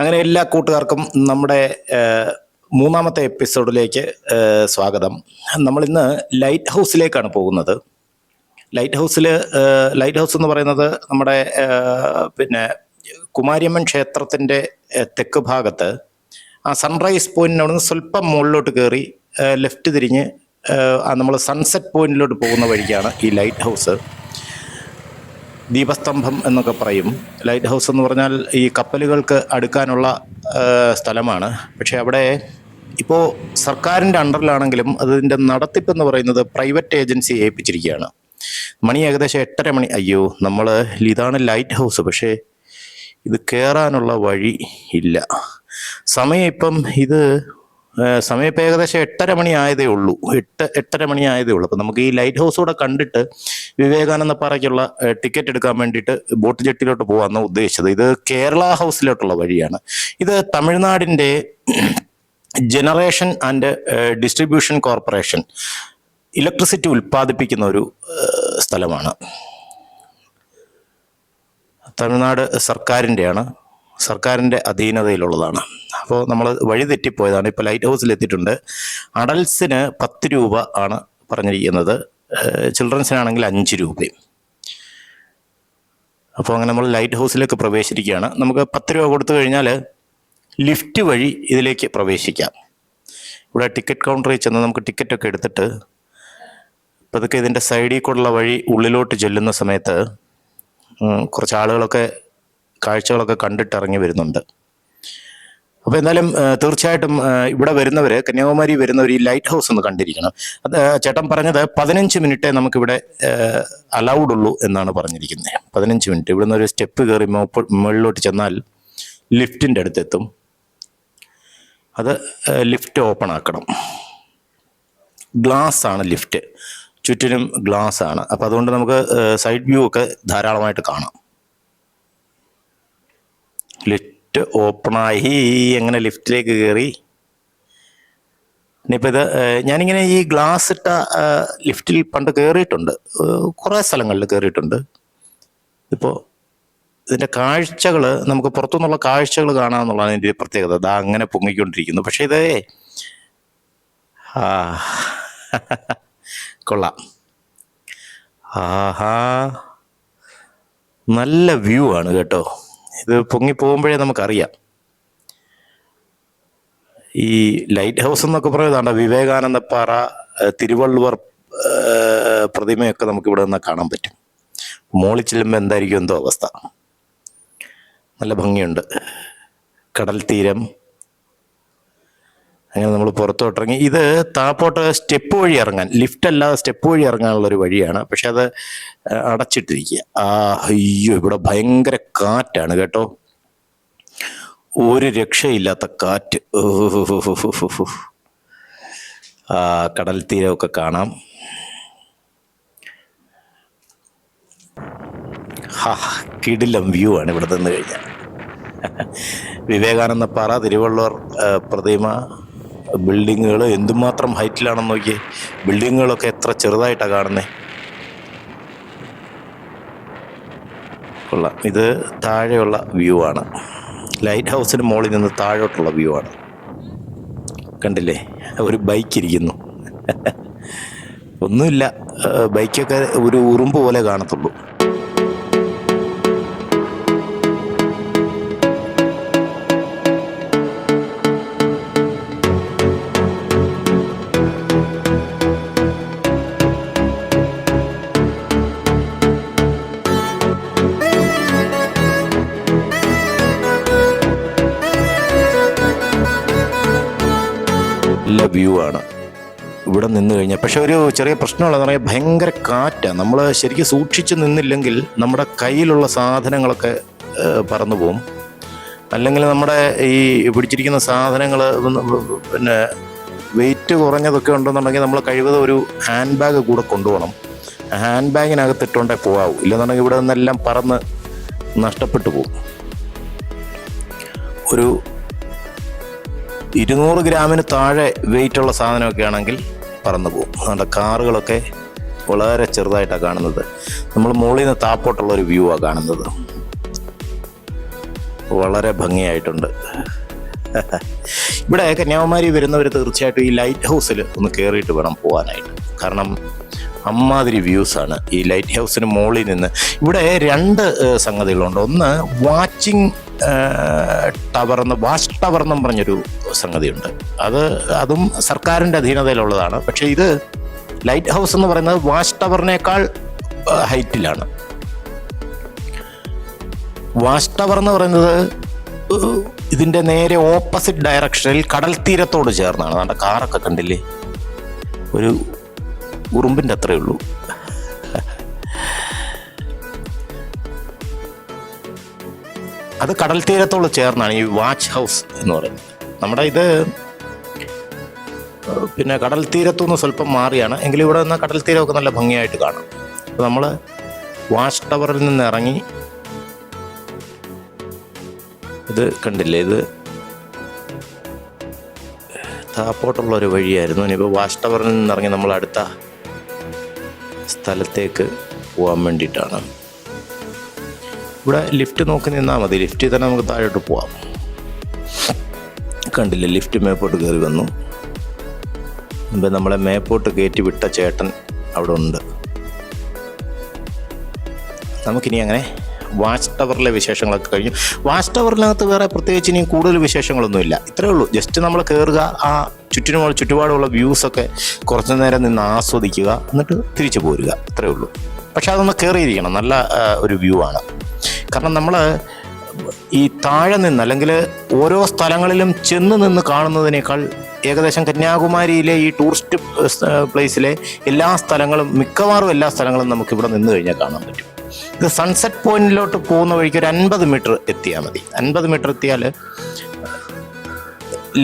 അങ്ങനെ എല്ലാ കൂട്ടുകാർക്കും നമ്മുടെ മൂന്നാമത്തെ എപ്പിസോഡിലേക്ക് സ്വാഗതം. നമ്മളിന്ന് ലൈറ്റ് ഹൗസിലേക്കാണ് പോകുന്നത്. ലൈറ്റ് ഹൗസ് എന്ന് പറയുന്നത് നമ്മുടെ കുമാരിയമ്മൻ ക്ഷേത്രത്തിൻ്റെ തെക്ക് ഭാഗത്ത് ആ സൺറൈസ് പോയിന്റിനോട് സ്വല്പം മുകളിലോട്ട് കയറി ലെഫ്റ്റ് തിരിഞ്ഞ് നമ്മൾ സൺസെറ്റ് പോയിന്റിലോട്ട് പോകുന്ന വഴിക്കാണ് ഈ ലൈറ്റ് ഹൗസ്. ദീപസ്തംഭം എന്നൊക്കെ പറയും. ലൈറ്റ് ഹൗസ് എന്ന് പറഞ്ഞാൽ ഈ കപ്പലുകൾക്ക് അടുക്കാനുള്ള സ്ഥലമാണ്. പക്ഷേ അവിടെ ഇപ്പോൾ സർക്കാരിൻ്റെ അണ്ടറിലാണെങ്കിലും അതിൻ്റെ നടത്തിപ്പെന്ന് പറയുന്നത് പ്രൈവറ്റ് ഏജൻസി ഏൽപ്പിച്ചിരിക്കുകയാണ്. മണി ഏകദേശം 8:30 മണി. അയ്യോ, ഇതാണ് ലൈറ്റ് ഹൗസ്, പക്ഷേ ഇത് കയറാനുള്ള വഴി ഇല്ല. സമയം ഇപ്പം ഏകദേശം 8:30 മണി ആയതേ ഉള്ളൂ. 8:30 മണി ആയതേ ഉള്ളൂ. അപ്പം നമുക്ക് ഈ ലൈറ്റ് ഹൗസ് കൂടെ കണ്ടിട്ട് വിവേകാനന്ദ പാറയ്ക്കുള്ള ടിക്കറ്റ് എടുക്കാൻ വേണ്ടിയിട്ട് ബോട്ട് ജെട്ടിലോട്ട് പോകാമെന്ന് ഉദ്ദേശിച്ചത്. ഇത് കേരള ഹൗസിലോട്ടുള്ള വഴിയാണ്. ഇത് തമിഴ്നാടിൻ്റെ generation and distribution corporation electricity ഉൽപ്പാദിപ്പിക്കുന്ന ഒരു സ്ഥലമാണ്. തമിഴ്നാട് സർക്കാരിൻ്റെ അധീനതയിലുള്ളതാണ്. അപ്പോൾ നമ്മൾ വഴി തെറ്റിപ്പോയതാണ്. ഇപ്പോൾ ലൈറ്റ് ഹൗസിൽ എത്തിയിട്ടുണ്ട്. അഡൽസിന് 10 രൂപ ആണ് പറഞ്ഞിരിക്കുന്നത്, ചിൽഡ്രൻസിനാണെങ്കിൽ 5 രൂപയും. അപ്പോൾ അങ്ങനെ നമ്മൾ ലൈറ്റ് ഹൗസിലേക്ക് പ്രവേശിക്കുകയാണ്. നമുക്ക് 10 രൂപ കൊടുത്തു കഴിഞ്ഞാൽ ലിഫ്റ്റ് വഴി ഇതിലേക്ക് പ്രവേശിക്കാം. ഇവിടെ ടിക്കറ്റ് കൗണ്ടറിൽ ചെന്ന് നമുക്ക് ടിക്കറ്റൊക്കെ എടുത്തിട്ട് പതുക്കെ ഇതിൻ്റെ സൈഡിൽ കൂടെയുള്ള വഴി ഉള്ളിലോട്ട് ചെല്ലുന്ന സമയത്ത് കുറച്ച് ആളുകളൊക്കെ കാഴ്ചകളൊക്കെ കണ്ടിട്ട് ഇറങ്ങി വരുന്നുണ്ട്. അപ്പോൾ എന്തായാലും തീർച്ചയായിട്ടും ഇവിടെ വരുന്നവർ, കന്യാകുമാരി വരുന്നവർ ഈ ലൈറ്റ് ഹൗസ് ഒന്ന് കണ്ടിരിക്കണം. അത് ചേട്ടൻ പറഞ്ഞത് 15 മിനിറ്റേ നമുക്കിവിടെ അലൗഡ് ഉള്ളൂ എന്നാണ് പറഞ്ഞിരിക്കുന്നത്. 15 മിനിറ്റ്. ഇവിടുന്ന് ഒരു സ്റ്റെപ്പ് കയറി മുകളിലോട്ട് ചെന്നാൽ ലിഫ്റ്റിൻ്റെ അടുത്തെത്തും. അത് ലിഫ്റ്റ് ഓപ്പൺ ആക്കണം. ഗ്ലാസ് ആണ് ലിഫ്റ്റ്, ചുറ്റിനും ഗ്ലാസ് ആണ്. അപ്പം അതുകൊണ്ട് നമുക്ക് സൈഡ് വ്യൂ ഒക്കെ ധാരാളമായിട്ട് കാണാം. ലിഫ്റ്റ് ഓപ്പണായി. എങ്ങനെ ലിഫ്റ്റിലേക്ക് കയറി. ഇനിയിപ്പോൾ ഇത് ഞാനിങ്ങനെ ഈ ഗ്ലാസ് ഇട്ട ലിഫ്റ്റിൽ പണ്ട് കയറിയിട്ടുണ്ട്, കുറേ സ്ഥലങ്ങളിൽ കയറിയിട്ടുണ്ട്. ഇപ്പോൾ ഇതിൻ്റെ കാഴ്ചകൾ നമുക്ക് പുറത്തുനിന്നുള്ള കാഴ്ചകൾ കാണാമെന്നുള്ളതാണ് ഇതിൻ്റെ പ്രത്യേകത. അതാ അങ്ങനെ പൊങ്ങിക്കൊണ്ടിരിക്കുന്നു. പക്ഷേ ഇത് കൊള്ളാം. ആഹാ, നല്ല വ്യൂ ആണ് കേട്ടോ. ഇത് പൊങ്ങി പോകുമ്പോഴേ നമുക്കറിയാം. ഈ ലൈറ്റ് ഹൗസ് എന്നൊക്കെ പറയുന്നതാണ് വിവേകാനന്ദ പാറ, തിരുവള്ളുവർ പ്രതിമയൊക്കെ നമുക്ക് ഇവിടെ നിന്ന് കാണാൻ പറ്റും. മോളിൽ ചെല്ലുമ്പോൾ എന്തായിരിക്കും എന്തോ അവസ്ഥ. നല്ല ഭംഗിയുണ്ട്. കടൽ തീരം. അങ്ങനെ നമ്മൾ പുറത്തോട്ടിറങ്ങി. ഇത് താപ്പോട്ട് സ്റ്റെപ്പ് വഴി ഇറങ്ങാൻ, ലിഫ്റ്റ് അല്ലാതെ സ്റ്റെപ്പ് വഴി ഇറങ്ങാനുള്ളൊരു വഴിയാണ്. പക്ഷെ അത് അടച്ചിട്ടിരിക്കുക. അയ്യോ, ഇവിടെ ഭയങ്കര കാറ്റാണ് കേട്ടോ. ഒരു രക്ഷയില്ലാത്ത കാറ്റ്. കടൽ തീരമൊക്കെ കാണാം. കിടിലം വ്യൂ ആണ് ഇവിടെ നിന്ന് കഴിഞ്ഞാൽ. വിവേകാനന്ദ പാറ, തിരുവള്ളുവർ പ്രതിമ, ബിൽഡിങ്ങുകൾ എന്തുമാത്രം ഹൈറ്റിലാണെന്ന് നോക്കിയേ. ബിൽഡിങ്ങുകളൊക്കെ എത്ര ചെറുതായിട്ടാണ് കാണുന്നത്. കൊള്ളാം. ഇത് താഴെയുള്ള വ്യൂ ആണ്. ലൈറ്റ് ഹൗസിന് മുകളിൽ നിന്ന് താഴോട്ടുള്ള വ്യൂ ആണ്. കണ്ടില്ലേ, ഒരു ബൈക്ക് ഇരിക്കുന്നു. ഒന്നുമില്ല, ബൈക്കൊക്കെ ഒരു ഉറുമ്പ് പോലെ കാണത്തുള്ളൂ. നല്ല വ്യൂ ആണ് ഇവിടെ നിന്ന് കഴിഞ്ഞാൽ. പക്ഷെ ഒരു ചെറിയ പ്രശ്നമുള്ളതെന്ന് പറഞ്ഞാൽ ഭയങ്കര കാറ്റാണ്. നമ്മൾ ശരിക്കും സൂക്ഷിച്ച് നിന്നില്ലെങ്കിൽ നമ്മുടെ കയ്യിലുള്ള സാധനങ്ങളൊക്കെ പറന്നു പോകും. അല്ലെങ്കിൽ നമ്മുടെ ഈ പിടിച്ചിരിക്കുന്ന സാധനങ്ങൾ വെയിറ്റ് കുറഞ്ഞതൊക്കെ ഉണ്ടെന്നുണ്ടെങ്കിൽ നമ്മൾ കഴിവതും ഒരു ഹാൻഡ് ബാഗ് കൂടെ കൊണ്ടുപോകണം. ഹാൻഡ് ബാഗിനകത്ത് ഇട്ടുകൊണ്ടേ പോകാവൂ. ഇല്ലെന്നുണ്ടെങ്കിൽ ഇവിടെ നിന്നെല്ലാം പറന്ന് നഷ്ടപ്പെട്ടു പോകും. ഒരു 200 ഗ്രാമിന് താഴെ വെയിറ്റുള്ള സാധനമൊക്കെ ആണെങ്കിൽ പറന്നു പോകും. നമ്മുടെ കാറുകളൊക്കെ വളരെ ചെറുതായിട്ടാണ് കാണുന്നത്. നമ്മൾ മുകളിൽ നിന്ന് താപ്പോട്ടുള്ളൊരു വ്യൂ ആണ് കാണുന്നത്. വളരെ ഭംഗിയായിട്ടുണ്ട്. ഇവിടെ കന്യാകുമാരി വരുന്നവർ തീർച്ചയായിട്ടും ഈ ലൈറ്റ് ഹൗസിൽ ഒന്ന് കയറിയിട്ട് വേണം പോകാനായിട്ട്. കാരണം അമ്മാതിരി വ്യൂസാണ് ഈ ലൈറ്റ് ഹൗസിന് മുകളിൽ നിന്ന്. ഇവിടെ 2 സംഗതികളുണ്ട്. ഒന്ന് വാച്ച് ടവർ എന്നും പറഞ്ഞൊരു സംഗതിയുണ്ട്. അതും സർക്കാരിൻ്റെ അധീനതയിലുള്ളതാണ്. പക്ഷേ ഇത് ലൈറ്റ് ഹൗസ് എന്ന് പറയുന്നത് വാച്ച് ടവറിനേക്കാൾ ഹൈറ്റിലാണ്. വാച്ച് ടവർ എന്ന് പറയുന്നത് ഇതിൻ്റെ നേരെ ഓപ്പോസിറ്റ് ഡയറക്ഷനിൽ കടൽ തീരത്തോട് ചേർന്നാണ്. നമ്മുടെ കാറൊക്കെ കണ്ടില്ലേ, ഒരു ഉറുമ്പിൻ്റെ അത്രയേ ഉള്ളൂ. അത് കടൽ തീരത്തോട് ചേർന്നാണ് ഈ വാച്ച് ഹൗസ് എന്ന് പറയുന്നത്. നമ്മുടെ ഇത് പിന്നെ കടൽ തീരത്തുനിന്ന് സ്വല്പം മാറിയാണ്, എങ്കിലും ഇവിടെ നിന്ന് കടൽ തീരമൊക്കെ നല്ല ഭംഗിയായിട്ട് കാണാം. അപ്പോൾ നമ്മൾ വാച്ച് ടവറിൽ നിന്ന് ഇറങ്ങി ഇത് കണ്ടില്ലേ, ഇത് താപ്പോട്ടുള്ളൊരു വഴിയായിരുന്നു. ഇനിയിപ്പോൾ വാച്ച് ടവറിൽ നിന്നിറങ്ങി നമ്മൾ അടുത്ത സ്ഥലത്തേക്ക് പോകാൻ വേണ്ടിയിട്ടാണ്. ഇവിടെ ലിഫ്റ്റ് നോക്കി നിന്നാൽ മതി, ലിഫ്റ്റിൽ തന്നെ നമുക്ക് താഴോട്ട് പോവാം. കണ്ടില്ലേ, ലിഫ്റ്റ് മേപ്പോട്ട് കയറി വന്നു. മുമ്പ് നമ്മളെ മേപ്പോട്ട് കയറ്റി വിട്ട ചേട്ടൻ അവിടെ ഉണ്ട്. നമുക്കിനി അങ്ങനെ വാച്ച് ടവറിലെ വിശേഷങ്ങളൊക്കെ കഴിഞ്ഞു. വാച്ച് ടവറിനകത്ത് വേറെ പ്രത്യേകിച്ച് ഇനി കൂടുതൽ വിശേഷങ്ങളൊന്നുമില്ല. ഇത്രയേ ഉള്ളൂ. ജസ്റ്റ് നമ്മൾ കയറുക, ആ ചുറ്റുപാടുള്ള വ്യൂസൊക്കെ കുറച്ചു നേരം നിന്ന് ആസ്വദിക്കുക, എന്നിട്ട് തിരിച്ചു പോരുക, ഇത്രയേ ഉള്ളൂ. പക്ഷെ അതൊന്ന് കയറിയിരിക്കണം, നല്ല ഒരു വ്യൂ ആണ്. കാരണം നമ്മൾ ഈ താഴെ നിന്ന് അല്ലെങ്കിൽ ഓരോ സ്ഥലങ്ങളിലും ചെന്ന് നിന്ന് കാണുന്നതിനേക്കാൾ ഏകദേശം കന്യാകുമാരിയിലെ ഈ ടൂറിസ്റ്റ് പ്ലേസിലെ മിക്കവാറും എല്ലാ സ്ഥലങ്ങളും നമുക്കിവിടെ നിന്ന് കഴിഞ്ഞാൽ കാണാൻ പറ്റും. ഇത് സൺസെറ്റ് പോയിന്റിലോട്ട് പോകുന്ന വഴിക്ക് ഒരു 50 മീറ്റർ എത്തിയാൽ മതി. 50 മീറ്റർ എത്തിയാൽ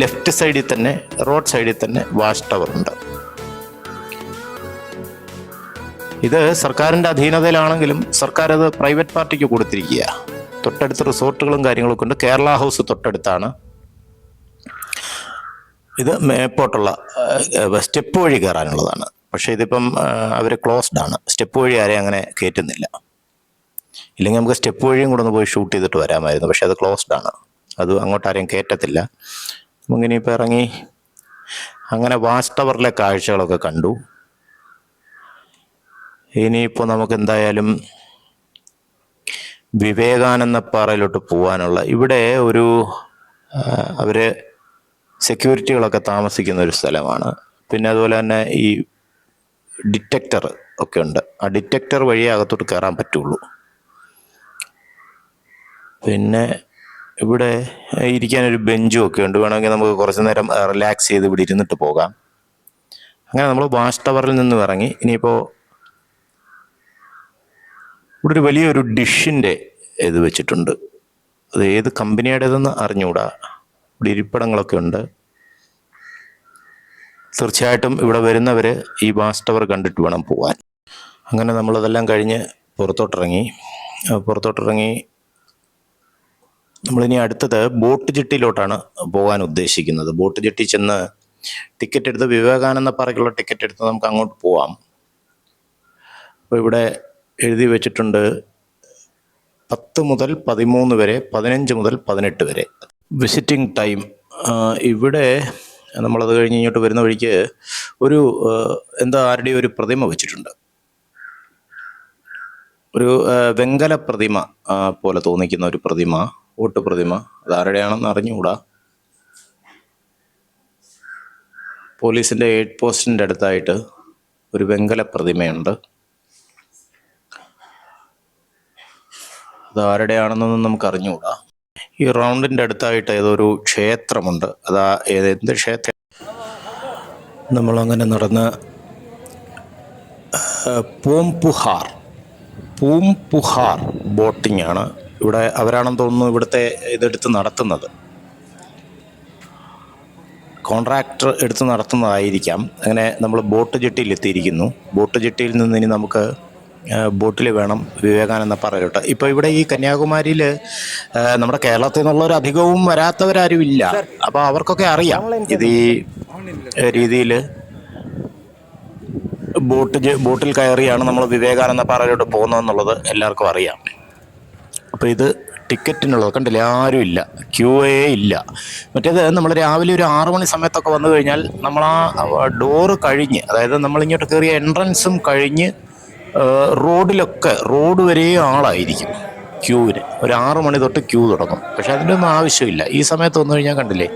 ലെഫ്റ്റ് സൈഡിൽ തന്നെ, റോഡ് സൈഡിൽ തന്നെ വാച്ച് ടവർ ഉണ്ട്. ഇത് സർക്കാരിൻ്റെ അധീനതയിലാണെങ്കിലും സർക്കാർ അത് പ്രൈവറ്റ് പാർട്ടിക്ക് കൊടുത്തിരിക്കുക. തൊട്ടടുത്ത് റിസോർട്ടുകളും കാര്യങ്ങളൊക്കെ ഉണ്ട്. കേരള ഹൗസ് തൊട്ടടുത്താണ്. ഇത് മേപ്പോട്ടുള്ള സ്റ്റെപ്പ് വഴി കയറാനുള്ളതാണ്. പക്ഷേ ഇതിപ്പം അവർ ക്ലോസ്ഡ് ആണ്. സ്റ്റെപ്പ് വഴി ആരെയും അങ്ങനെ കയറ്റുന്നില്ല. ഇല്ലെങ്കിൽ നമുക്ക് സ്റ്റെപ്പ് വഴിയും കൂടെ ഒന്ന് പോയി ഷൂട്ട് ചെയ്തിട്ട് വരാമായിരുന്നു. പക്ഷേ അത് ക്ലോസ്ഡ് ആണ്, അത് അങ്ങോട്ട് ആരെയും കയറ്റത്തില്ല. നമുക്കിനിയിപ്പോൾ ഇറങ്ങി അങ്ങനെ വാച്ച് ടവറിലെ കാഴ്ചകളൊക്കെ കണ്ടു. ഇനിയിപ്പോൾ നമുക്ക് എന്തായാലും വിവേകാനന്ദ പാറയിലോട്ട് പോകാനുള്ള, ഇവിടെ ഒരു അവർ സെക്യൂരിറ്റികളൊക്കെ താമസിക്കുന്ന ഒരു സ്ഥലമാണ്. പിന്നെ അതുപോലെ തന്നെ ഈ ഡിറ്റക്ടർ ഒക്കെ ഉണ്ട്. ആ ഡിറ്റക്ടർ വഴിയേ അകത്തോട്ട് കയറാൻ പറ്റുള്ളൂ. പിന്നെ ഇവിടെ ഇരിക്കാനൊരു ബെഞ്ചും ഒക്കെ ഉണ്ട്. വേണമെങ്കിൽ നമുക്ക് കുറച്ച് നേരം റിലാക്സ് ചെയ്ത് ഇവിടെ ഇരുന്നിട്ട് പോകാം. അങ്ങനെ നമ്മൾ വാച്ച് ടവറിൽ നിന്ന് ഇറങ്ങി. ഇനിയിപ്പോൾ ഇവിടെ ഒരു വലിയൊരു ഡിഷിൻ്റെ ഇത് വെച്ചിട്ടുണ്ട്. അത് ഏത് കമ്പനിയുടേതെന്ന് അറിഞ്ഞുകൂടാ. ഇവിടെ ഇരിപ്പിടങ്ങളൊക്കെ ഉണ്ട്. തീർച്ചയായിട്ടും ഇവിടെ വരുന്നവർ ഈ വാച്ച് ടവർ കണ്ടിട്ട് വേണം പോകാൻ. അങ്ങനെ നമ്മളതെല്ലാം കഴിഞ്ഞ് പുറത്തോട്ടിറങ്ങി നമ്മളിനി അടുത്തത് ബോട്ട് ജെട്ടിയിലോട്ടാണ് പോകാൻ ഉദ്ദേശിക്കുന്നത്. ബോട്ട് ജെട്ടി ചെന്ന് ടിക്കറ്റ് എടുത്ത്, വിവേകാനന്ദ പാറയ്ക്കുള്ള ടിക്കറ്റ് എടുത്ത് നമുക്ക് അങ്ങോട്ട് പോവാം. അപ്പോൾ ഇവിടെ എഴുതി വെച്ചിട്ടുണ്ട് 10 മുതൽ 13 വരെ, 15 മുതൽ 18 വരെ വിസിറ്റിംഗ് ടൈം. ഇവിടെ നമ്മളത് കഴിഞ്ഞ് ഇങ്ങോട്ട് വരുന്ന വഴിക്ക് ഒരു ആരുടെയും ഒരു പ്രതിമ വെച്ചിട്ടുണ്ട്. ഒരു വെങ്കല പ്രതിമ പോലെ തോന്നിക്കുന്ന ഒരു പ്രതിമ, ഓട്ട് പ്രതിമ. അതാരുടെയാണെന്ന് അറിഞ്ഞുകൂടാ. പോലീസിൻ്റെ എയ്ഡ് പോസ്റ്റിൻ്റെ അടുത്തായിട്ട് ഒരു വെങ്കല പ്രതിമയുണ്ട്. അതാരുടെയാണെന്നൊന്നും നമുക്ക് അറിഞ്ഞുകൂടാ. ഈ റൗണ്ടിൻ്റെ അടുത്തായിട്ട് ഏതൊരു ക്ഷേത്രമുണ്ട്. എന്ത് ക്ഷേത്രം? നമ്മളങ്ങനെ നടന്ന് പൂംപുഹാർ ബോട്ടിംഗ് ആണ്. ഇവിടെ അവരാണെന്ന് തോന്നുന്നു ഇവിടുത്തെ ഇതെടുത്ത് നടത്തുന്നത്. കോൺട്രാക്ടർ എടുത്ത് നടത്തുന്നതായിരിക്കാം. അങ്ങനെ നമ്മൾ ബോട്ട് ജെട്ടിയിൽ എത്തിയിരിക്കുന്നു. ബോട്ട് ജെട്ടിയിൽ നിന്ന് ഇനി നമുക്ക് ബോട്ടിൽ വേണം വിവേകാനന്ദ പാറയിലോട്ട്. ഇപ്പോൾ ഇവിടെ ഈ കന്യാകുമാരിയിൽ നമ്മുടെ കേരളത്തിൽ നിന്നുള്ളവർ അധികവും വരാത്തവരാരുമില്ല. അപ്പോൾ അവർക്കൊക്കെ അറിയാം ഇത് ഈ രീതിയിൽ ബോട്ടിൽ കയറിയാണ് നമ്മൾ വിവേകാനന്ദ പാറയിലോട്ട് പോകുന്നതെന്നുള്ളത് എല്ലാവർക്കും അറിയാം. അപ്പോൾ ഇത് ടിക്കറ്റിനുള്ളത് കണ്ടില്ലേ, ആരും ഇല്ല, ക്യൂവേ ഇല്ല. മറ്റേത് നമ്മൾ രാവിലെ ഒരു 6 മണി സമയത്തൊക്കെ വന്നു കഴിഞ്ഞാൽ നമ്മൾ ആ ഡോറ് കഴിഞ്ഞ്, അതായത് നമ്മളിങ്ങോട്ട് കയറിയ എൻട്രൻസും കഴിഞ്ഞ് റോഡ് വരെ ആളായിരിക്കും ക്യൂവിന്. ഒരു 6 മണി തൊട്ട് ക്യൂ തുടങ്ങും. പക്ഷേ അതിൻ്റെ ഒന്നും ആവശ്യമില്ല. ഈ സമയത്ത് വന്നു കഴിഞ്ഞാൽ കണ്ടില്ലേ,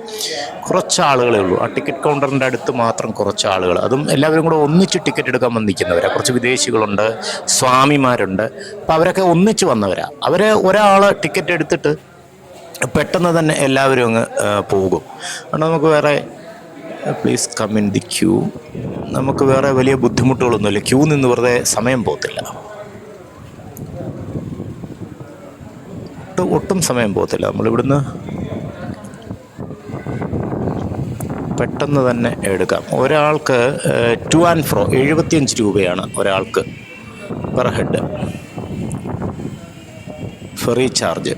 കുറച്ച് ആളുകളേ ഉള്ളൂ. ആ ടിക്കറ്റ് കൗണ്ടറിൻ്റെ അടുത്ത് മാത്രം കുറച്ച് ആളുകൾ, അതും എല്ലാവരും കൂടെ ഒന്നിച്ച് ടിക്കറ്റ് എടുക്കാൻ വന്നിരിക്കുന്നവരാണ്. കുറച്ച് വിദേശികളുണ്ട്, സ്വാമിമാരുണ്ട്. അപ്പം അവരൊക്കെ ഒന്നിച്ച് വന്നവരാണ്. ഒരാൾ ടിക്കറ്റ് എടുത്തിട്ട് പെട്ടെന്ന് തന്നെ എല്ലാവരും അങ്ങ് പോകും. അതുകൊണ്ട് നമുക്ക് വേറെ please come in the queue, നമുക്ക് വേറെ വലിയ ബുദ്ധിമുട്ടുകളൊന്നുമില്ല. ക്യൂ നിന്ന് വെറുതെ സമയം പോകത്തില്ല, ഒട്ടും സമയം പോകത്തില്ല. നമ്മളിവിടുന്ന് പെട്ടെന്ന് തന്നെ എടുക്കാം. ഒരാൾക്ക് ടു ആൻഡ് ഫ്രോ 75 രൂപയാണ് ഒരാൾക്ക് per head ferry charge.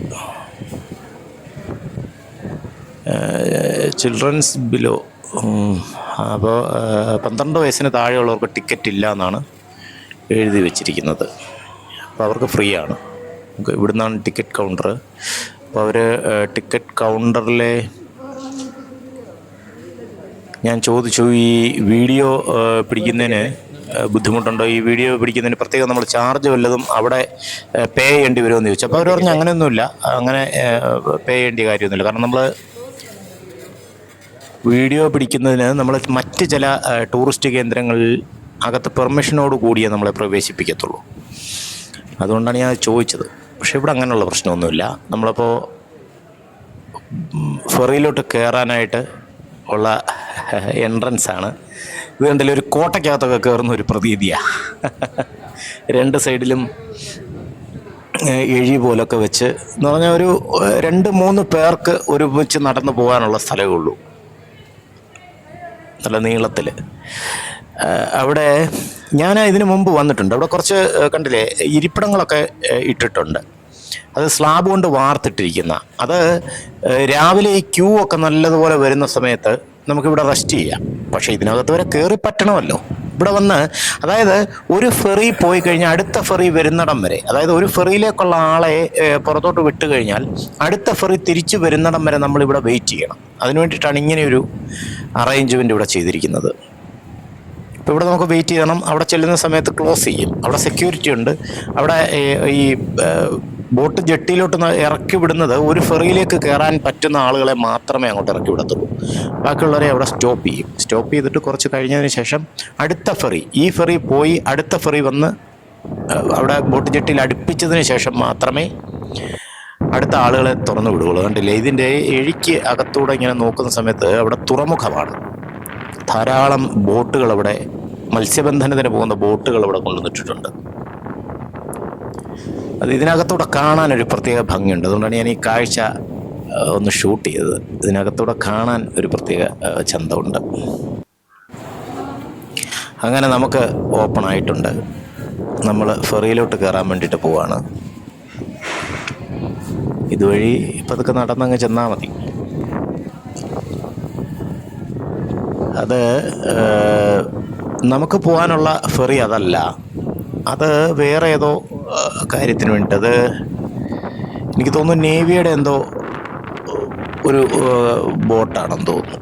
Children's below, അപ്പോൾ 12 വയസ്സിന് താഴെയുള്ളവർക്ക് ടിക്കറ്റ് ഇല്ല എന്നാണ് എഴുതി വച്ചിരിക്കുന്നത്. അപ്പോൾ അവർക്ക് ഫ്രീ ആണ്. ഇവിടുന്നാണ് ടിക്കറ്റ് കൗണ്ടർ. അപ്പോൾ അവർ ടിക്കറ്റ് കൗണ്ടറിലെ ഞാൻ ചോദിച്ചു, ഈ വീഡിയോ പിടിക്കുന്നതിന് ബുദ്ധിമുട്ടുണ്ടോ, ഈ വീഡിയോ പിടിക്കുന്നതിന് പ്രത്യേകം നമ്മൾ ചാർജ് വല്ലതും അവിടെ പേ ചെയ്യേണ്ടി വരുമെന്ന് ചോദിച്ചു. അപ്പോൾ അവർ പറഞ്ഞു അങ്ങനെയൊന്നുമില്ല, അങ്ങനെ പേ ചെയ്യേണ്ട കാര്യമൊന്നുമില്ല. കാരണം നമ്മൾ വീഡിയോ പിടിക്കുന്നതിന് നമ്മൾ മറ്റ് ചില ടൂറിസ്റ്റ് കേന്ദ്രങ്ങളിൽ അകത്ത് പെർമിഷനോട് കൂടിയേ നമ്മളെ പ്രവേശിപ്പിക്കത്തുള്ളൂ. അതുകൊണ്ടാണ് ഞാൻ ചോദിച്ചത്. പക്ഷെ ഇവിടെ അങ്ങനെയുള്ള പ്രശ്നമൊന്നുമില്ല. നമ്മളിപ്പോൾ ഫെറിയിലോട്ട് കയറാനായിട്ട് ഉള്ള എൻട്രൻസാണ് ഇത്. കണ്ടില്ല, ഒരു കോട്ടയ്ക്കകത്തൊക്കെ കയറുന്ന ഒരു പ്രതീതിയാണ്. 2 സൈഡിലും എഴി പോലൊക്കെ വെച്ച് എന്ന് പറഞ്ഞാൽ ഒരു 2-3 പേർക്ക് ഒരുമിച്ച് നടന്നു പോകാനുള്ള സ്ഥലമേ ഉള്ളൂ, നല്ല നീളത്തിൽ. അവിടെ ഞാൻ ഇതിനു മുമ്പ് വന്നിട്ടുണ്ട്. അവിടെ കുറച്ച് കണ്ടില്ലേ ഇരിപ്പിടങ്ങളൊക്കെ ഇട്ടിട്ടുണ്ട്. അത് സ്ലാബ് കൊണ്ട് വാർത്തിട്ടിരിക്കുന്ന. അത് രാവിലെ ഈ ക്യൂ ഒക്കെ നല്ലതുപോലെ വരുന്ന സമയത്ത് നമുക്കിവിടെ റെസ്റ്റ് ചെയ്യാം. പക്ഷേ ഇതിനകത്ത് വരെ കയറി പറ്റണമല്ലോ. ഇവിടെ വന്ന്, അതായത് ഒരു ഫെറി പോയി കഴിഞ്ഞാൽ അടുത്ത ഫെറി വരുന്നിടം വരെ, അതായത് ഒരു ഫെറിയിലേക്കുള്ള ആളെ പുറത്തോട്ട് വിട്ട് കഴിഞ്ഞാൽ അടുത്ത ഫെറി തിരിച്ചു വരുന്നിടം വരെ നമ്മളിവിടെ വെയിറ്റ് ചെയ്യണം. അതിനു വേണ്ടിയിട്ടാണ് ഇങ്ങനെയൊരു അറേഞ്ച്മെൻറ്റ് ഇവിടെ ചെയ്തിരിക്കുന്നത്. ഇപ്പോൾ ഇവിടെ നമുക്ക് വെയിറ്റ് ചെയ്യണം. അവിടെ ചെല്ലുന്ന സമയത്ത് ക്ലോസ് ചെയ്യും. അവിടെ സെക്യൂരിറ്റി ഉണ്ട്. അവിടെ ഈ ബോട്ട് ജെട്ടിയിലോട്ട് ഇറക്കി വിടുന്നത് ഒരു ഫെറിയിലേക്ക് കയറാൻ പറ്റുന്ന ആളുകളെ മാത്രമേ അങ്ങോട്ട് ഇറക്കി വിടത്തുള്ളൂ. ബാക്കിയുള്ളവരെ അവിടെ സ്റ്റോപ്പ് ചെയ്യും. സ്റ്റോപ്പ് ചെയ്തിട്ട് കുറച്ച് കഴിഞ്ഞതിന് ശേഷം അടുത്ത ഫെറി, ഈ ഫെറി പോയി അടുത്ത ഫെറി വന്ന് അവിടെ ബോട്ട് ജെട്ടിയിൽ അടുപ്പിച്ചതിന് ശേഷം മാത്രമേ അടുത്ത ആളുകളെ തുറന്നു വിടുകയുള്ളൂ. കണ്ടില്ലേ, ഇതിൻ്റെ എഴിക്ക് അകത്തൂടെ ഇങ്ങനെ നോക്കുന്ന സമയത്ത് അവിടെ തുറമുഖമാണ്. ധാരാളം ബോട്ടുകൾ അവിടെ, മത്സ്യബന്ധനത്തിന് പോകുന്ന ബോട്ടുകൾ അവിടെ കൊണ്ടുവന്നിട്ടുണ്ട്. അത് ഇതിനകത്തൂടെ കാണാനൊരു പ്രത്യേക ഭംഗിയുണ്ട്. അതുകൊണ്ടാണ് ഞാൻ ഈ കാഴ്ച ഒന്ന് ഷൂട്ട് ചെയ്തത്. ഇതിനകത്തൂടെ കാണാൻ ഒരു പ്രത്യേക ചന്തമുണ്ട്. അങ്ങനെ നമുക്ക് ഓപ്പൺ ആയിട്ടുണ്ട്. നമ്മൾ ഫെറിയിലോട്ട് കയറാൻ വേണ്ടിയിട്ട് പോവാണ്. ഇതുവഴി പതുക്കെ നടന്നങ്ങ് ചെന്നാൽ മതി. അത് നമുക്ക് പോകാനുള്ള ഫെറി അതല്ല, അത് വേറെ ഏതോ കാര്യത്തിന് വേണ്ടി. അത് എനിക്ക് തോന്നുന്നു നേവിയുടെ എന്തോ ഒരു ബോട്ടാണെന്ന് തോന്നുന്നു.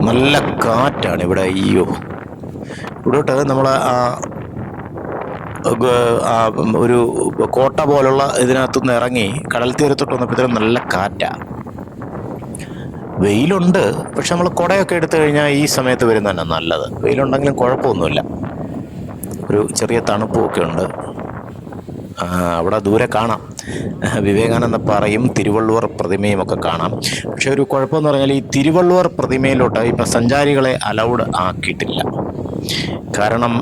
നല്ല കാറ്റാണ് ഇവിടെ. അയ്യോ, ഇവിടോട്ട് നമ്മൾ ഒരു കോട്ട പോലുള്ള ഇതിനകത്തുനിന്ന് ഇറങ്ങി കടൽ തീരത്തോട്ട് വന്നപ്പോഴത്തേക്കും നല്ല കാറ്റാണ്. വെയിലുണ്ട്, പക്ഷെ നമ്മൾ കുടയൊക്കെ എടുത്തു കഴിഞ്ഞാൽ ഈ സമയത്ത് വരുന്നത് തന്നെ നല്ലത്. വെയിലുണ്ടെങ്കിലും കുഴപ്പമൊന്നുമില്ല, ഒരു ചെറിയ തണുപ്പുമൊക്കെ ഉണ്ട്. അവിടെ ദൂരെ കാണാം വിവേകാനന്ദ പാറയും തിരുവള്ളുവർ പ്രതിമയും ഒക്കെ കാണാം. പക്ഷെ ഒരു കുഴപ്പമെന്ന് പറഞ്ഞാൽ ഈ തിരുവള്ളുവർ പ്രതിമയിലോട്ട് ഇപ്പം സഞ്ചാരികളെ അലൗഡ് ആക്കിയിട്ടില്ല. കാരണം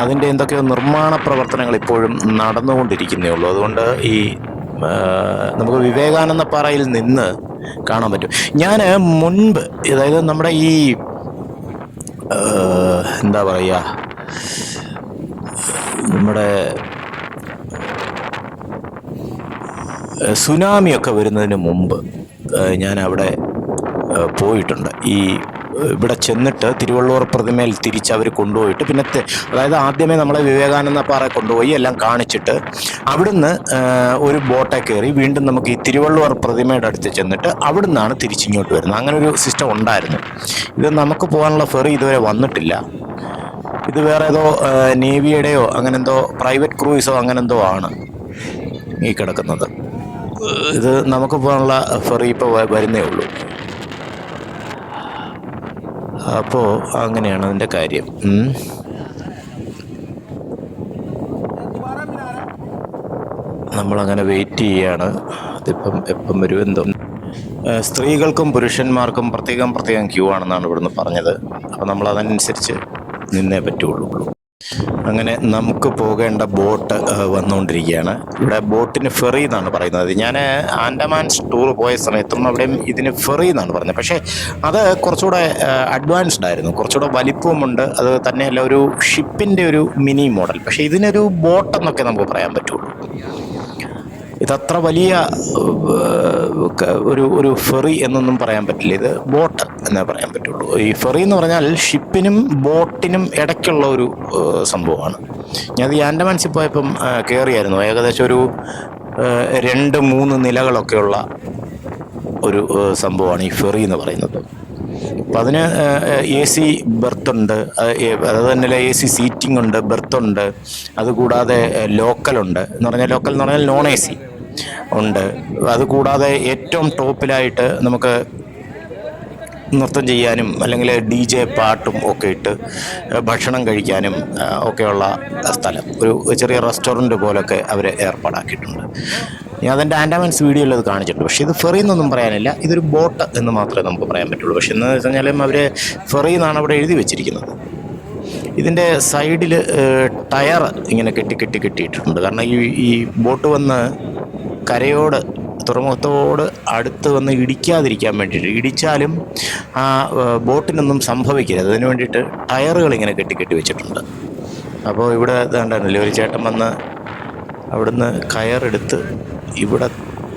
അതിൻ്റെ എന്തൊക്കെയോ നിർമ്മാണ പ്രവർത്തനങ്ങൾ ഇപ്പോഴും നടന്നുകൊണ്ടിരിക്കുന്നേ ഉള്ളൂ. അതുകൊണ്ട് ഈ നമുക്ക് വിവേകാനന്ദ പാറയിൽ നിന്ന് കാണാൻ പറ്റും. ഞാൻ മുൻപ്, അതായത് നമ്മുടെ ഈ എന്താ പറയുക, നമ്മുടെ സുനാമിയൊക്കെ വരുന്നതിന് മുമ്പ് ഞാൻ അവിടെ പോയിട്ടുണ്ട്. ഈ ഇവിടെ ചെന്നിട്ട് തിരുവള്ളുവർ പ്രതിമയിൽ തിരിച്ചവർ കൊണ്ടുപോയിട്ട് പിന്നെ അതായത് ആദ്യമേ നമ്മളെ വിവേകാനന്ദ പാറ കൊണ്ടുപോയി എല്ലാം കാണിച്ചിട്ട് അവിടുന്ന് ഒരു ബോട്ടെ കയറി വീണ്ടും നമുക്ക് ഈ തിരുവള്ളുവർ പ്രതിമയുടെ അടുത്ത് ചെന്നിട്ട് അവിടുന്നാണ് തിരിച്ചിങ്ങോട്ട് വരുന്നത്. അങ്ങനെ ഒരു സിസ്റ്റം ഉണ്ടായിരുന്നു. ഇത് നമുക്ക് പോകാനുള്ള ഫെറി ഇതുവരെ വന്നിട്ടില്ല. ഇത് വേറെ ഏതോ നേവിയുടെയോ അങ്ങനെന്തോ പ്രൈവറ്റ് ക്രൂയിസോ അങ്ങനെന്തോ ആണ് ഈ കിടക്കുന്നത്. ഇത് നമുക്ക് പോകാനുള്ള ഫെറി ഇപ്പോൾ വരുന്നേ ഉള്ളൂ. അപ്പോൾ അങ്ങനെയാണ് അതിൻ്റെ കാര്യം. നമ്മളങ്ങനെ വെയിറ്റ് ചെയ്യാണ്. അതിപ്പം എപ്പം വരും എന്തോ. സ്ത്രീകൾക്കും പുരുഷന്മാർക്കും പ്രത്യേകം ക്യൂ ആണെന്നാണ് ഇവിടുന്ന് പറഞ്ഞത്. അപ്പോൾ നമ്മളതനുസരിച്ച് നിന്നേ പറ്റുള്ളൂ. അങ്ങനെ നമുക്ക് പോകേണ്ട ബോട്ട് വന്നുകൊണ്ടിരിക്കുകയാണ്. ഇവിടെ ബോട്ടിന് ഫെറി എന്നാണ് പറയുന്നത്. ഞാൻ ആൻഡമാൻസ് ടൂർ പോയ സമയത്തും അവിടെയും ഇതിന് ഫെറി എന്നാണ് പറഞ്ഞത്. പക്ഷേ അത് കുറച്ചുകൂടെ അഡ്വാൻസ്ഡ് ആയിരുന്നു, കുറച്ചുകൂടെ വലിപ്പവുമുണ്ട്. അത് തന്നെയല്ല ഒരു ഷിപ്പിൻ്റെ ഒരു മിനി മോഡൽ. പക്ഷേ ഇതിനൊരു ബോട്ടെന്നൊക്കെ നമുക്ക് പറയാൻ പറ്റുള്ളൂ. ഇതത്ര വലിയ ഒരു ഫെറി എന്നൊന്നും പറയാൻ പറ്റില്ല. ഇത് ബോട്ട് എന്നേ പറയാൻ പറ്റുള്ളൂ. ഈ ഫെറി എന്ന് പറഞ്ഞാൽ ഷിപ്പിനും ബോട്ടിനും ഇടയ്ക്കുള്ള ഒരു സംഭവമാണ്. ഞാനത് ഈ ആൻഡമാൻസിൽ പോയപ്പം കയറിയായിരുന്നു. ഏകദേശം ഒരു 2-3 നിലകളൊക്കെയുള്ള ഒരു സംഭവമാണ് ഈ ഫെറി എന്ന് പറയുന്നത്. അപ്പം അതിന് AC ബെർത്തുണ്ട്, അത് തന്നെ AC സീറ്റിംഗ് ഉണ്ട്, ബെർത്തുണ്ട്. അതുകൂടാതെ ലോക്കലുണ്ട്. ലോക്കൽ എന്ന് പറഞ്ഞാൽ നോൺ AC ഉണ്ട്. അതുകൂടാതെ ഏറ്റവും ടോപ്പിലായിട്ട് നമുക്ക് നൃത്തം ചെയ്യാനും അല്ലെങ്കിൽ DJ പാട്ടും ഒക്കെ ഇട്ട് ഭക്ഷണം കഴിക്കാനും ഒക്കെയുള്ള സ്ഥലം, ഒരു ചെറിയ റെസ്റ്റോറൻറ്റ് പോലൊക്കെ അവർ ഏർപ്പാടാക്കിയിട്ടുണ്ട്. ഞാൻ അതിൻ്റെ ആൻഡമാൻസ് വീഡിയോയിൽ അത് കാണിച്ചിട്ടുണ്ട്. പക്ഷേ ഇത് ഫെറി എന്നൊന്നും പറയാനില്ല, ഇതൊരു ബോട്ട് എന്ന് മാത്രമേ നമുക്ക് പറയാൻ പറ്റുള്ളൂ. പക്ഷേ എന്ന് വെച്ച് കഴിഞ്ഞാലും അവർ ഫെറി എന്നാണ് അവിടെ എഴുതി വെച്ചിരിക്കുന്നത്. ഇതിൻ്റെ സൈഡിൽ ടയർ ഇങ്ങനെ കെട്ടിയിട്ടുണ്ട്. കാരണം ഈ ബോട്ട് വന്ന് കരയോട് തുറമുഖത്തോട് അടുത്ത് വന്ന് ഇടിക്കാതിരിക്കാൻ വേണ്ടിയിട്ട്, ഇടിച്ചാലും ആ ബോട്ടിനൊന്നും സംഭവിക്കരുത്, അതിന് വേണ്ടിയിട്ട് ടയറുകൾ ഇങ്ങനെ കെട്ടി വെച്ചിട്ടുണ്ട്. അപ്പോൾ ഇവിടെ ഇതുണ്ടായിരുന്നില്ലേ, ഒരു ചേട്ടൻ വന്ന് അവിടുന്ന് കയറെടുത്ത് ഇവിടെ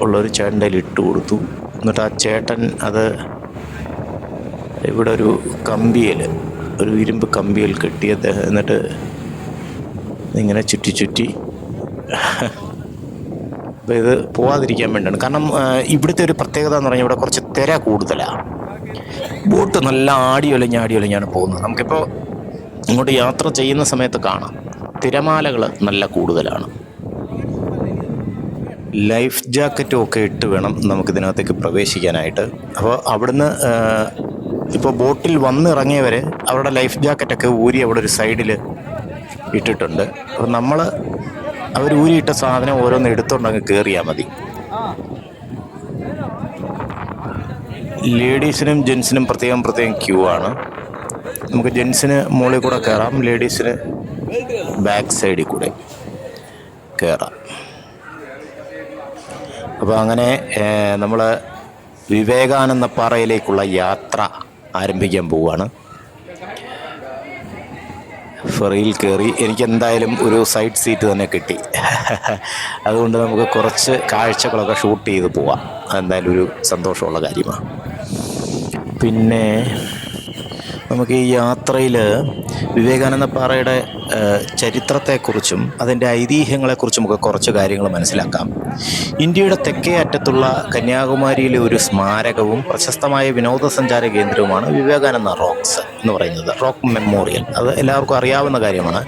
ഉള്ളൊരു ചേട്ടൻ്റെ ഇട്ട് കൊടുത്തു. എന്നിട്ട് ആ ചേട്ടൻ അത് ഇവിടെ ഒരു ഇരുമ്പ് കമ്പിയിൽ കെട്ടിയത്, എന്നിട്ട് ഇങ്ങനെ ചുറ്റി അപ്പോൾ ഇത് പോവാതിരിക്കാൻ വേണ്ടിയാണ്. കാരണം ഇവിടുത്തെ ഒരു പ്രത്യേകത എന്ന് പറഞ്ഞാൽ ഇവിടെ കുറച്ച് തിര കൂടുതലാണ്. ബോട്ട് നല്ല ആടിയൊലഞ്ഞാണ് പോകുന്നത്. നമുക്കിപ്പോൾ ഇങ്ങോട്ട് യാത്ര ചെയ്യുന്ന സമയത്ത് കാണാം തിരമാലകൾ നല്ല കൂടുതലാണ്. ലൈഫ് ജാക്കറ്റും ഒക്കെ ഇട്ട് വേണം നമുക്കിതിനകത്തേക്ക് പ്രവേശിക്കാനായിട്ട്. അപ്പോൾ അവിടുന്ന് ഇപ്പോൾ ബോട്ടിൽ വന്നിറങ്ങിയവർ അവരുടെ ലൈഫ് ജാക്കറ്റൊക്കെ ഊരി അവിടെ ഒരു സൈഡിൽ ഇട്ടിട്ടുണ്ട്. അപ്പോൾ അവർ ഊരിയിട്ട സാധനം ഓരോന്ന് എടുത്തുകൊണ്ടങ്ങ് കയറിയാൽ മതി. ലേഡീസിനും ജെൻസിനും പ്രത്യേകം ക്യൂ ആണ്. നമുക്ക് ജെൻസിന് മുകളിൽ കൂടെ കയറാം, ലേഡീസിന് ബാക്ക് സൈഡിൽ കൂടെ കയറാം. അപ്പോൾ അങ്ങനെ നമ്മൾ വിവേകാനന്ദ പാറയിലേക്കുള്ള യാത്ര ആരംഭിക്കാൻ പോവുകയാണ്. ഫെറിയിൽ കയറി എനിക്ക് എന്തായാലും ഒരു സൈഡ് സീറ്റ് തന്നെ കിട്ടി. അതുകൊണ്ട് നമുക്ക് കുറച്ച് കാഴ്ചകളൊക്കെ ഷൂട്ട് ചെയ്ത് പോവാം. അതെന്തായാലും ഒരു സന്തോഷമുള്ള കാര്യമാണ്. പിന്നെ നമുക്ക് ഈ യാത്രയിൽ വിവേകാനന്ദ പാറയുടെ ചരിത്രത്തെക്കുറിച്ചും അതിൻ്റെ ഐതിഹ്യങ്ങളെക്കുറിച്ചും ഒക്കെ കുറച്ച് കാര്യങ്ങൾ മനസ്സിലാക്കാം. ഇന്ത്യയുടെ തെക്കേ അറ്റത്തുള്ള കന്യാകുമാരിയിലെ ഒരു സ്മാരകവും പ്രശസ്തമായ വിനോദസഞ്ചാര കേന്ദ്രവുമാണ് വിവേകാനന്ദ റോക്സ് എന്ന് പറയുന്നത്, റോക്ക് മെമ്മോറിയൽ. അത് എല്ലാവർക്കും അറിയാവുന്ന കാര്യമാണ്.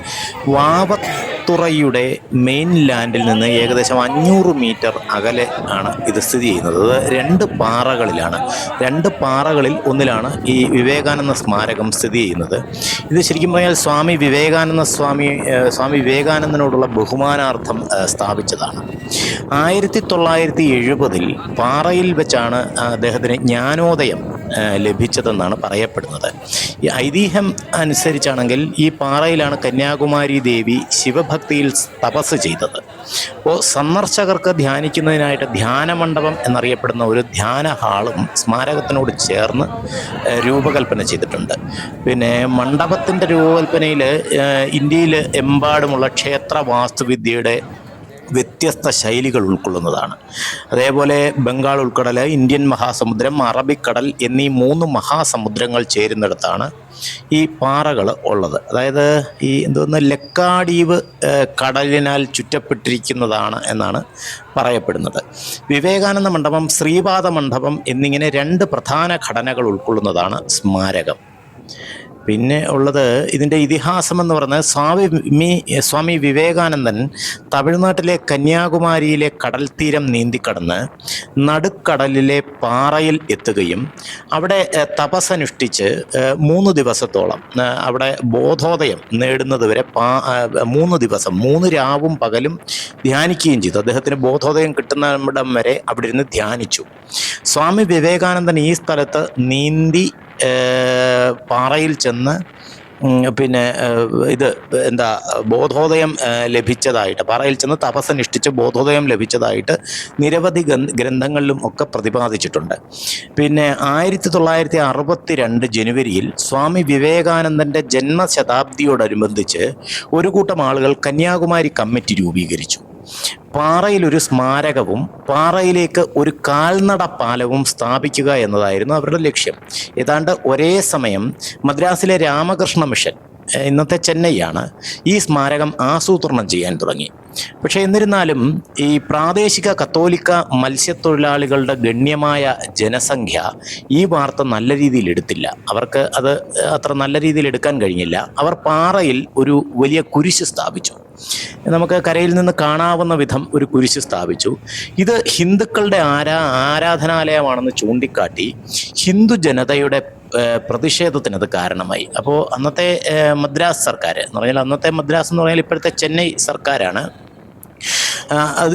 വാവത്തുറയുടെ മെയിൻ ലാൻഡിൽ നിന്ന് ഏകദേശം 500 മീറ്റർ അകലെ ആണ് ഇത് സ്ഥിതി ചെയ്യുന്നത്. അത് 2 പാറകളിലാണ്. 2 പാറകളിൽ ഒന്നിലാണ് ഈ വിവേകാനന്ദ സ്മാരകം സ്ഥിതി ചെയ്യുന്നത്. ഇത് ശരിക്കും പറഞ്ഞാൽ സ്വാമി വിവേകാനന്ദനോടുള്ള ബഹുമാനാർത്ഥം സ്ഥാപിച്ചതാണ്. 1970 പാറയിൽ വെച്ചാണ് അദ്ദേഹത്തിന് ജ്ഞാനോദയം ലഭിച്ചതെന്നാണ് പറയപ്പെടുന്നത്. ഈ ഐതിഹ്യം അനുസരിച്ചാണെങ്കിൽ ഈ പാറയിലാണ് കന്യാകുമാരി ദേവി ശിവഭക്തിയിൽ തപസ് ചെയ്തത്. അപ്പോൾ സന്ദർശകർക്ക് ധ്യാനിക്കുന്നതിനായിട്ട് ധ്യാനമണ്ഡപം എന്നറിയപ്പെടുന്ന ഒരു ധ്യാന ഹാളും സ്മാരകത്തിനോട് ചേർന്ന് രൂപകൽപ്പന ചെയ്തിട്ടുണ്ട്. പിന്നെ മണ്ഡപത്തിൻ്റെ രൂപകൽപ്പനയിൽ ഇന്ത്യയിൽ എമ്പാടുമുള്ള ക്ഷേത്ര വാസ്തുവിദ്യയുടെ വ്യത്യസ്ത ശൈലികൾ ഉൾക്കൊള്ളുന്നതാണ്. അതേപോലെ ബംഗാൾ ഉൾക്കടൽ, ഇന്ത്യൻ മഹാസമുദ്രം, അറബിക്കടൽ എന്നീ 3 മഹാസമുദ്രങ്ങൾ ചേരുന്നിടത്താണ് ഈ പാറകൾ ഉള്ളത്. അതായത് ഈ ലക്കാദ്വീപ് കടലിനാൽ ചുറ്റപ്പെട്ടിരിക്കുന്നതാണ് എന്നാണ് പറയപ്പെടുന്നത്. വിവേകാനന്ദ മണ്ഡപം, ശ്രീപാദ മണ്ഡപം എന്നിങ്ങനെ 2 പ്രധാന ഘടനകൾ ഉൾക്കൊള്ളുന്നതാണ് സ്മാരകം. പിന്നെ ഉള്ളത് ഇതിൻ്റെ ഇതിഹാസം എന്ന് പറഞ്ഞാൽ സ്വാമി വിവേകാനന്ദൻ തമിഴ്നാട്ടിലെ കന്യാകുമാരിയിലെ കടൽ തീരം നീന്തിക്കടന്ന് നടുക്കടലിലെ പാറയിൽ എത്തുകയും അവിടെ തപസ്സനുഷ്ഠിച്ച് 3 ദിവസത്തോളം അവിടെ ബോധോദയം നേടുന്നതുവരെ 3 ദിവസം 3 രാവും പകലും ധ്യാനിക്കുകയും ചെയ്തു. അദ്ദേഹത്തിന് ബോധോദയം കിട്ടുന്നിടം വരെ അവിടെ ഇരുന്ന് ധ്യാനിച്ചു. സ്വാമി വിവേകാനന്ദൻ ഈ സ്ഥലത്ത് നീന്തി പാറയിൽ ചെന്ന് ബോധോദയം ലഭിച്ചതായിട്ട്, പാറയിൽ ചെന്ന് തപസ്സനുഷ്ഠിച്ച് ബോധോദയം ലഭിച്ചതായിട്ട് നിരവധി ഗ്രന്ഥങ്ങളിലും ഒക്കെ പ്രതിപാദിച്ചിട്ടുണ്ട്. പിന്നെ 1962 ജനുവരിയിൽ സ്വാമി വിവേകാനന്ദൻ്റെ ജന്മശതാബ്ദിയോടനുബന്ധിച്ച് ഒരു കൂട്ടം ആളുകൾ കന്യാകുമാരി കമ്മിറ്റി രൂപീകരിച്ചു. പാറയിലൊരു സ്മാരകവും പാറയിലേക്ക് ഒരു കാൽനട പാലവും സ്ഥാപിക്കുക എന്നതായിരുന്നു അവരുടെ ലക്ഷ്യം. ഏതാണ്ട് ഒരേ സമയം മദ്രാസിലെ രാമകൃഷ്ണ മിഷൻ, ഇന്നത്തെ ചെന്നൈയാണ്, ഈ സ്മാരകം ആസൂത്രണം ചെയ്യാൻ തുടങ്ങി. പക്ഷേ എന്നിരുന്നാലും ഈ പ്രാദേശിക കത്തോലിക്ക മത്സ്യത്തൊഴിലാളികളുടെ ഗണ്യമായ ജനസംഖ്യ ഈ വാർത്ത നല്ല രീതിയിൽ എടുത്തില്ല. അവർക്ക് അത് അത്ര നല്ല രീതിയിൽ എടുക്കാൻ കഴിഞ്ഞില്ല. അവർ പാറയിൽ ഒരു വലിയ കുരിശ് സ്ഥാപിച്ചു. നമുക്ക് കരയിൽ നിന്ന് കാണാവുന്ന വിധം ഒരു കുരിശ് സ്ഥാപിച്ചു. ഇത് ഹിന്ദുക്കളുടെ ആരാധനാലയമാണെന്ന് ചൂണ്ടിക്കാട്ടി ഹിന്ദു ജനതയുടെ പ്രതിഷേധത്തിന് അത് കാരണമായി. അപ്പോൾ അന്നത്തെ മദ്രാസ് സർക്കാർ എന്ന് പറഞ്ഞാൽ, അന്നത്തെ മദ്രാസ് എന്ന് പറഞ്ഞാൽ ഇപ്പോഴത്തെ ചെന്നൈ സർക്കാരാണ്,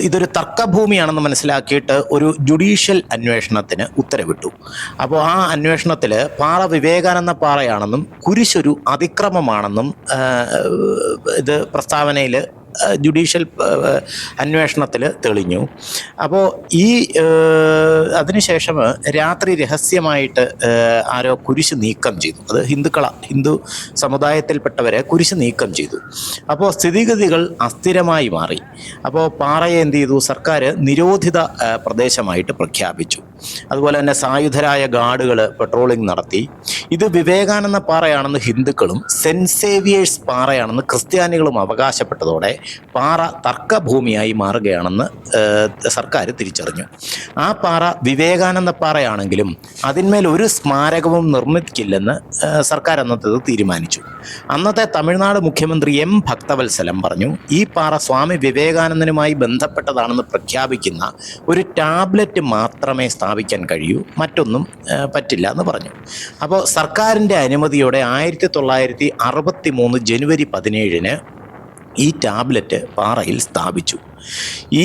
ഇതൊരു തർക്കഭൂമിയാണെന്ന് മനസ്സിലാക്കിയിട്ട് ഒരു ജുഡീഷ്യൽ അന്വേഷണത്തിന് ഉത്തരവിട്ടു. അപ്പോൾ ആ അന്വേഷണത്തിൽ പാറ വിവേകാനന്ദ പാറയാണെന്നും കുരിശൊരു അതിക്രമമാണെന്നും ഇത് പ്രസ്താവനയിൽ ജുഡീഷ്യൽ അന്വേഷണത്തിൽ തെളിഞ്ഞു. അപ്പോൾ ഈ അതിനുശേഷം രാത്രി രഹസ്യമായിട്ട് ആരോ കുരിശ് നീക്കം ചെയ്തു. അത് ഹിന്ദു സമുദായത്തിൽപ്പെട്ടവരെ കുരിശ് നീക്കം ചെയ്തു. അപ്പോൾ സ്ഥിതിഗതികൾ അസ്ഥിരമായി മാറി. അപ്പോൾ പാറയെ എന്ത് ചെയ്തു? സർക്കാർ നിരോധിത പ്രദേശമായിട്ട് പ്രഖ്യാപിച്ചു. അതുപോലെ തന്നെ സായുധരായ ഗാർഡുകൾ പെട്രോളിംഗ് നടത്തി. ഇത് വിവേകാനന്ദ പാറയാണെന്ന് ഹിന്ദുക്കളും സെൻറ്റ് സേവിയേഴ്സ് പാറയാണെന്ന് ക്രിസ്ത്യാനികളും അവകാശപ്പെട്ടതോടെ പാറ തർക്കഭൂമിയായി മാറുകയാണെന്ന് സർക്കാർ തിരിച്ചറിഞ്ഞു. ആ പാറ വിവേകാനന്ദ പാറയാണെങ്കിലും അതിന്മേൽ ഒരു സ്മാരകവും നിർമ്മിക്കില്ലെന്ന് സർക്കാർ അന്നത്തേത് തീരുമാനിച്ചു. അന്നത്തെ തമിഴ്നാട് മുഖ്യമന്ത്രി എം ഭക്തവത്സലം പറഞ്ഞു, ഈ പാറ സ്വാമി വിവേകാനന്ദനുമായി ബന്ധപ്പെട്ടതാണെന്ന് പ്രഖ്യാപിക്കുന്ന ഒരു ടാബ്ലറ്റ് മാത്രമേ സ്ഥാപിക്കാൻ കഴിയൂ, മറ്റൊന്നും പറ്റില്ല എന്ന് പറഞ്ഞു. അപ്പോൾ സർക്കാരിൻ്റെ അനുമതിയോടെ 1963 ജനുവരി 17 ഈ ടാബ്ലറ്റ് പാറയിൽ സ്ഥാപിച്ചു. ഈ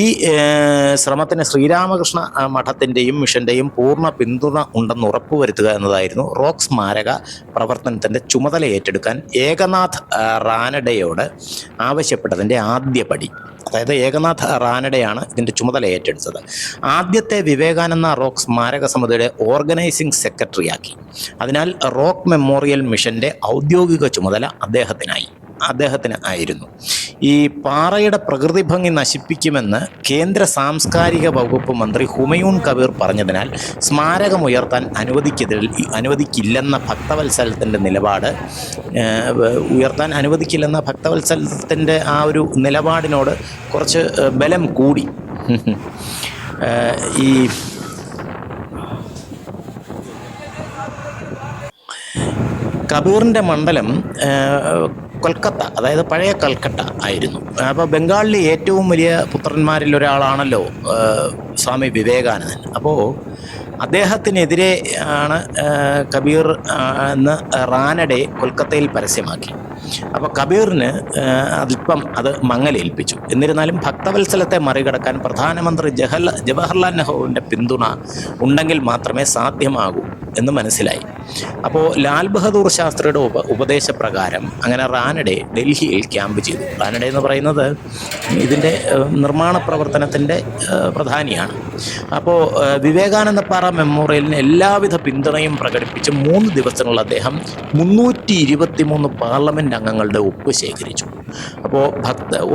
ശ്രമത്തിന് ശ്രീരാമകൃഷ്ണ മഠത്തിൻ്റെയും മിഷൻ്റെയും പൂർണ്ണ പിന്തുണ ഉണ്ടെന്ന് ഉറപ്പുവരുത്തുക എന്നതായിരുന്നു റോക്ക് സ്മാരക പ്രവർത്തനത്തിൻ്റെ ചുമതല ഏറ്റെടുക്കാൻ ഏകനാഥ് റാനഡെയോട് ആവശ്യപ്പെട്ടതിൻ്റെ ആദ്യ പടി. അതായത് ഏകനാഥ് റാനഡെയാണ് ഇതിൻ്റെ ചുമതല ഏറ്റെടുത്തത്. ആദ്യത്തെ വിവേകാനന്ദ റോക്ക് സ്മാരക സമിതിയുടെ ഓർഗനൈസിംഗ് സെക്രട്ടറിയാക്കി. അതിനാൽ റോക്ക് മെമ്മോറിയൽ മിഷൻ്റെ ഔദ്യോഗിക ചുമതല അദ്ദേഹത്തിന് ആയിരുന്നു. ഈ പാറയുടെ പ്രകൃതി ഭംഗി നശിപ്പിക്കുമെന്ന് കേന്ദ്ര സാംസ്കാരിക വകുപ്പ് മന്ത്രി ഹുമയൂൺ കബീർ പറഞ്ഞതിനാൽ സ്മാരകം അനുവദിക്കില്ലെന്ന ഭക്തവത്സലത്തിൻ്റെ നിലപാട് ആ ഒരു നിലപാടിനോട് കുറച്ച് ബലം കൂടി. ഈ കബീറിൻ്റെ മണ്ഡലം കൊൽക്കത്ത, അതായത് പഴയ കൽക്കട്ട ആയിരുന്നു. അപ്പോൾ ബംഗാളിലെ ഏറ്റവും വലിയ പുത്രന്മാരിൽ ഒരാളാണല്ലോ സ്വാമി വിവേകാനന്ദൻ. അപ്പോൾ അദ്ദേഹത്തിനെതിരെ ആണ് കബീർ എന്ന് റാനഡെ കൊൽക്കത്തയിൽ പരസ്യമാക്കി. അപ്പോൾ കബീറിന് അല്പം അത് മങ്ങലേൽപ്പിച്ചു. എന്നിരുന്നാലും ഭക്തവത്സലത്തെ മറികടക്കാൻ പ്രധാനമന്ത്രി ജവഹർലാൽ നെഹ്റുവിൻ്റെ പിന്തുണ ഉണ്ടെങ്കിൽ മാത്രമേ സാധ്യമാകൂ എന്ന് മനസ്സിലായി. അപ്പോൾ ലാൽ ബഹദൂർ ശാസ്ത്രിയുടെ ഉപദേശപ്രകാരം അങ്ങനെ റാനഡെ ഡൽഹിയിൽ ക്യാമ്പ് ചെയ്തു. റാനഡെ എന്ന് പറയുന്നത് ഇതിൻ്റെ നിർമ്മാണ പ്രവർത്തനത്തിൻ്റെ പ്രധാനിയാണ്. അപ്പോൾ വിവേകാനന്ദ പാറ മെമ്മോറിയലിന് എല്ലാവിധ പിന്തുണയും പ്രകടിപ്പിച്ച് 3 ദിവസത്തിനുള്ള അദ്ദേഹം 323 പാർലമെൻറ്റ് അംഗങ്ങളുടെ ഒപ്പ് ശേഖരിച്ചു. അപ്പോൾ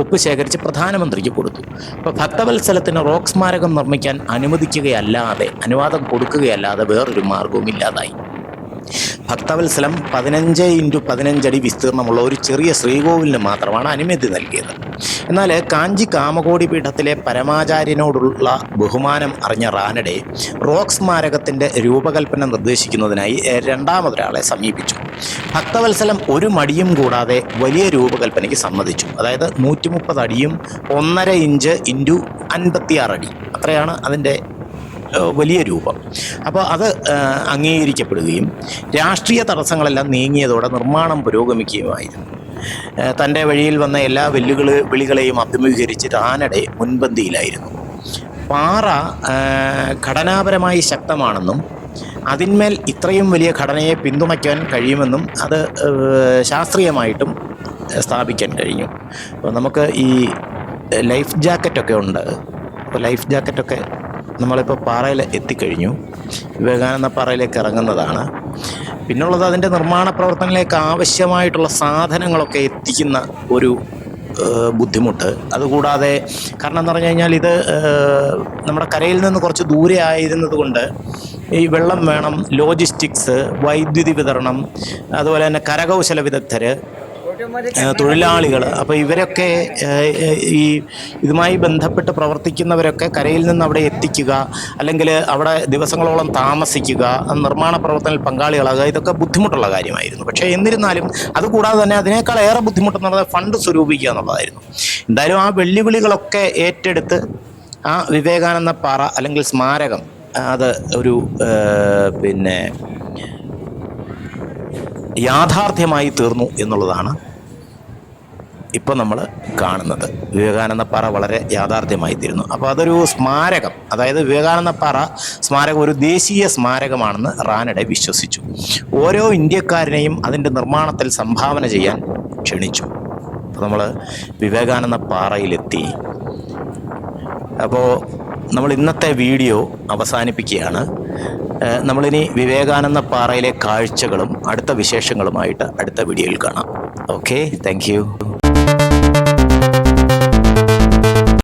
ഒപ്പ് ശേഖരിച്ച് പ്രധാനമന്ത്രിക്ക് കൊടുത്തു. അപ്പോൾ ഭക്തവത്സലത്തിന് റോക്ക് സ്മാരകം നിർമ്മിക്കാൻ അനുവാദം കൊടുക്കുകയല്ലാതെ വേറൊരു മാർഗവും ഇല്ലാതായി. ഭക്തവത്സലം 15x15 അടി വിസ്തീർണമുള്ള ഒരു ചെറിയ ശ്രീകോവിലിന് മാത്രമാണ് അനുമതി നൽകിയത്. എന്നാൽ കാഞ്ചി കാമകോടി പീഠത്തിലെ പരമാചാര്യനോടുള്ള ബഹുമാനം അറിഞ്ഞ റാനഡെ റോക്ക് സ്മാരകത്തിൻ്റെ രൂപകൽപ്പന നിർദ്ദേശിക്കുന്നതിനായി രണ്ടാമതൊരാളെ സമീപിച്ചു. ഭക്തവത്സലം ഒരു മടിയും കൂടാതെ വലിയ രൂപകൽപ്പനയ്ക്ക് സമ്മതിച്ചു. അതായത് 130 അടിയും 1.5 ഇഞ്ച് × 56 അടി, അത്രയാണ് അതിൻ്റെ വലിയ രൂപം. അപ്പോൾ അത് അംഗീകരിക്കപ്പെടുകയും രാഷ്ട്രീയ തടസ്സങ്ങളെല്ലാം നീങ്ങിയതോടെ നിർമ്മാണം പുരോഗമിക്കുകയുമായിരുന്നു. തൻ്റെ വഴിയിൽ വന്ന എല്ലാ വെല്ലുവിളികളെയും അഭിമുഖീകരിച്ച് റാനഡെ മുൻപന്തിയിലായിരുന്നു. പാറ ഘടനാപരമായി ശക്തമാണെന്നും അതിന്മേൽ ഇത്രയും വലിയ ഘടനയെ പിന്തുണയ്ക്കാൻ കഴിയുമെന്നും അത് ശാസ്ത്രീയമായിട്ടും സ്ഥാപിക്കാൻ കഴിഞ്ഞു. അപ്പോൾ നമുക്ക് ഈ ലൈഫ് ജാക്കറ്റൊക്കെ ഉണ്ട്. അപ്പോൾ ലൈഫ് ജാക്കറ്റൊക്കെ നമ്മളിപ്പോൾ പാറയിൽ എത്തിക്കഴിഞ്ഞു. വിവേകാനന്ദ പാറയിലേക്ക് ഇറങ്ങുന്നതാണ്. പിന്നുള്ളത് അതിൻ്റെ നിർമ്മാണ പ്രവർത്തനങ്ങളിലേക്ക് ആവശ്യമായിട്ടുള്ള സാധനങ്ങളൊക്കെ എത്തിക്കുന്ന ഒരു ബുദ്ധിമുട്ട്. അതുകൂടാതെ കാരണം എന്ന് പറഞ്ഞു കഴിഞ്ഞാൽ ഇത് നമ്മുടെ കരയിൽ നിന്ന് കുറച്ച് ദൂരെ ആയിരുന്നത് കൊണ്ട് ഈ വെള്ളം വേണം, ലോജിസ്റ്റിക്സ്, വൈദ്യുതി വിതരണം, അതുപോലെ തന്നെ കരകൗശല വിദഗ്ധർ, തൊഴിലാളികൾ. അപ്പോൾ ഇവരൊക്കെ ഇതുമായി ബന്ധപ്പെട്ട് പ്രവർത്തിക്കുന്നവരൊക്കെ കരയിൽ നിന്ന് അവിടെ എത്തിക്കുക, അല്ലെങ്കിൽ അവിടെ ദിവസങ്ങളോളം താമസിക്കുക, നിർമ്മാണ പ്രവർത്തനത്തിൽ പങ്കാളികളാകുക, ഇതൊക്കെ ബുദ്ധിമുട്ടുള്ള കാര്യമായിരുന്നു. പക്ഷേ എന്നിരുന്നാലും അതുകൂടാതെ തന്നെ അതിനേക്കാൾ ഏറെ ബുദ്ധിമുട്ടെന്നുള്ളത് ഫണ്ട് സ്വരൂപിക്കുക എന്നുള്ളതായിരുന്നു. എന്തായാലും ആ വെല്ലുവിളികളൊക്കെ ഏറ്റെടുത്ത് ആ വിവേകാനന്ദ പാറ അല്ലെങ്കിൽ സ്മാരകം അത് ഒരു യാഥാർത്ഥ്യമായി തീർന്നു എന്നുള്ളതാണ് ഇപ്പോൾ നമ്മൾ കാണുന്നത്. വിവേകാനന്ദ പാറ വളരെ യാഥാർത്ഥ്യമായി തീരുന്നു. അപ്പോൾ അതൊരു സ്മാരകം, അതായത് വിവേകാനന്ദ പാറ സ്മാരകം ഒരു ദേശീയ സ്മാരകമാണെന്ന് റാനഡെ വിശ്വസിച്ചു. ഓരോ ഇന്ത്യക്കാരനെയും അതിൻ്റെ നിർമ്മാണത്തിൽ സംഭാവന ചെയ്യാൻ ക്ഷണിച്ചു. അപ്പോൾ നമ്മൾ വിവേകാനന്ദ പാറയിലെത്തി. അപ്പോൾ നമ്മൾ ഇന്നത്തെ വീഡിയോ അവസാനിപ്പിക്കുകയാണ്. നമ്മളിനി വിവേകാനന്ദ പാറയിലെ കാഴ്ചകളും അടുത്ത വിശേഷങ്ങളുമായിട്ട് അടുത്ത വീഡിയോയിൽ കാണാം. Okay, thank you.